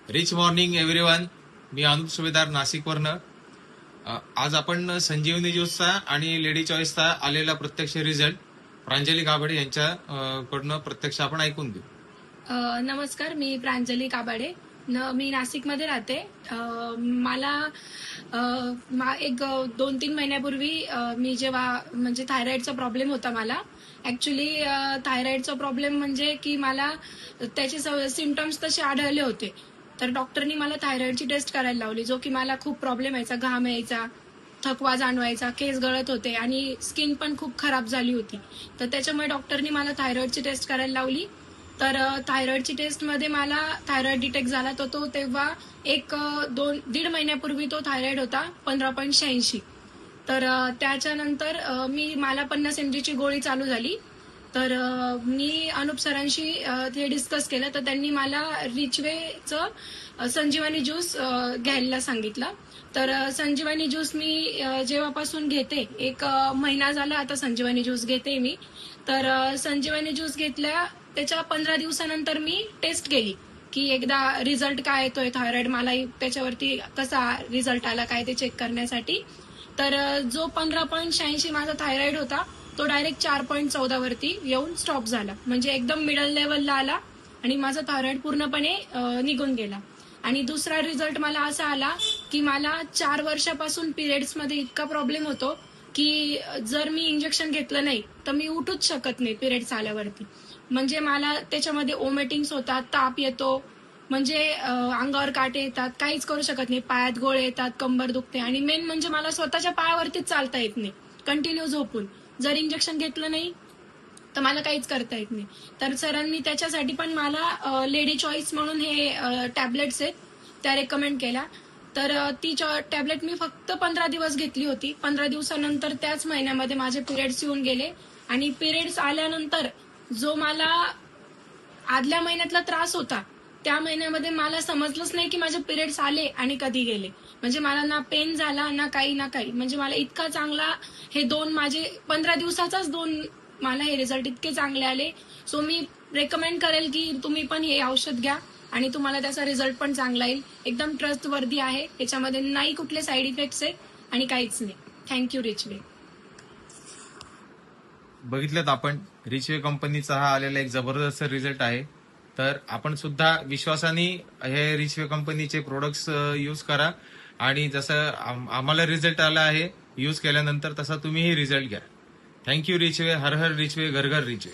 Rich morning everyone. मी अनुप सुभेदार नाशिकवरनं. आज आपण संजीवनी ज्यूसचा आणि लेडी चॉईसचा आलेला प्रत्यक्ष रिझल्ट प्रांजली काबडे यांच्या कडनं प्रत्यक्ष आपण ऐकून घेऊ. नमस्कार, मी प्रांजली काबाडे. मी नाशिकमध्ये राहते. मला एक 2-3 महिन्यापूर्वी मी जेव्हा म्हणजे थायरॉइडचा प्रॉब्लेम होता मला. ऍक्च्युली थायरॉइडचा प्रॉब्लेम म्हणजे की मला त्याचे सिम्पटम्स तसे आढळले होते. तर डॉक्टरनी मला थायरॉइडची टेस्ट करायला लावली, जो की मला खूप प्रॉब्लेम यायचा, घाम यायचा, थकवा जाणवायचा, केस गळत होते आणि स्किन पण खूप खराब झाली होती. तर त्याच्यामुळे डॉक्टरनी मला थायरॉइडची टेस्ट करायला लावली. तर थायरॉइडची टेस्टमध्ये मला थायरॉइड डिटेक्ट झाला. तर तो तेव्हा 1-2.5 महिन्यापूर्वी तो थायरॉइड होता 15.86. तर त्याच्यानंतर मला 50 mg ची गोळी चालू झाली. तर मी अनुप सरांशी ते डिस्कस केलं. तर त्यांनी मला रिचवेचं संजीवनी ज्यूस घ्यायला सांगितलं. तर संजीवनी ज्यूस मी जेव्हापासून घेते, 1 महिना झाला आता संजीवनी ज्यूस घेते मी. तर संजीवनी ज्यूस घेतल्या त्याच्या 15 दिवसानंतर मी टेस्ट केली की एकदा रिझल्ट काय येतोय, थायरॉइड मला त्याच्यावरती कसा रिझल्ट आला काय ते चेक करण्यासाठी. तर जो 15.86 माझा थायरॉइड होता तो डायरेक्ट 4.14 वरती येऊन स्टॉप झाला. म्हणजे एकदम मिडल लेवलला आला आणि माझा थायरॉइड पूर्णपणे निघून गेला. आणि दुसरा रिझल्ट मला असा आला की मला 4 वर्षापासून पिरियड्समध्ये इतका प्रॉब्लेम होतो की जर मी इंजेक्शन घेतलं नाही तर मी उठूच शकत नाही पिरियड्स आल्यावरती. म्हणजे मला त्याच्यामध्ये ओमेटिंग्स होतात, ताप येतो, म्हणजे अंगावर काटे येतात, काहीच करू शकत नाही, पायात गोळे येतात, कंबर दुखते आणि मेन म्हणजे मला स्वतःच्या पायावरतीच चालता येत नाही कंटिन्यू झोपून. जर इंजेक्शन घेतलं नाही तर मला काहीच करता येत नाही. तर सरांनी त्याच्यासाठी पण मला लेडी चॉईस म्हणून हे टॅबलेट्स आहेत त्या रेकमेंड केल्या. तर ती टॅबलेट मी फक्त 15 दिवस घेतली होती. 15 दिवसानंतर त्याच महिन्यामध्ये माझे पिरियड्स येऊन गेले. आणि पिरियड्स आल्यानंतर जो मला आदल्या महिन्यातला त्रास होता त्या महिन्यामध्ये मला समजलंच नाही की माझे पिरियड्स आले आणि कधी गेले. म्हणजे मला ना पेन झाला ना काही. म्हणजे मला इतका चांगला हे 2 माझे 15 दिवसाचाच 2 मला हे रिझल्ट इतके चांगले आले. सो मी रेकमेंड करेल की तुम्ही पण हे औषध घ्या आणि तुम्हाला त्याचा रिझल्ट पण चांगला येईल. एकदम ट्रस्टवर्दी आहे, याच्यामध्ये नाही कुठले साईड इफेक्ट्स आहेत आणि काहीच नाही. थँक्यू रिचवे. बघितलं आपण रिचवे कंपनीचा हा आलेला एक जबरदस्त रिझल्ट आहे. तर आपण सुद्धा विश्वासाने हे रिचवे कंपनीचे प्रोडक्ट्स यूज करा आणि जसं आम्हाला रिझल्ट आला आहे यूज केल्यानंतर तसा तुम्हीही रिझल्ट घ्या. थँक्यू रिचवे. हर हर रिचवे, घर घर रिचवे.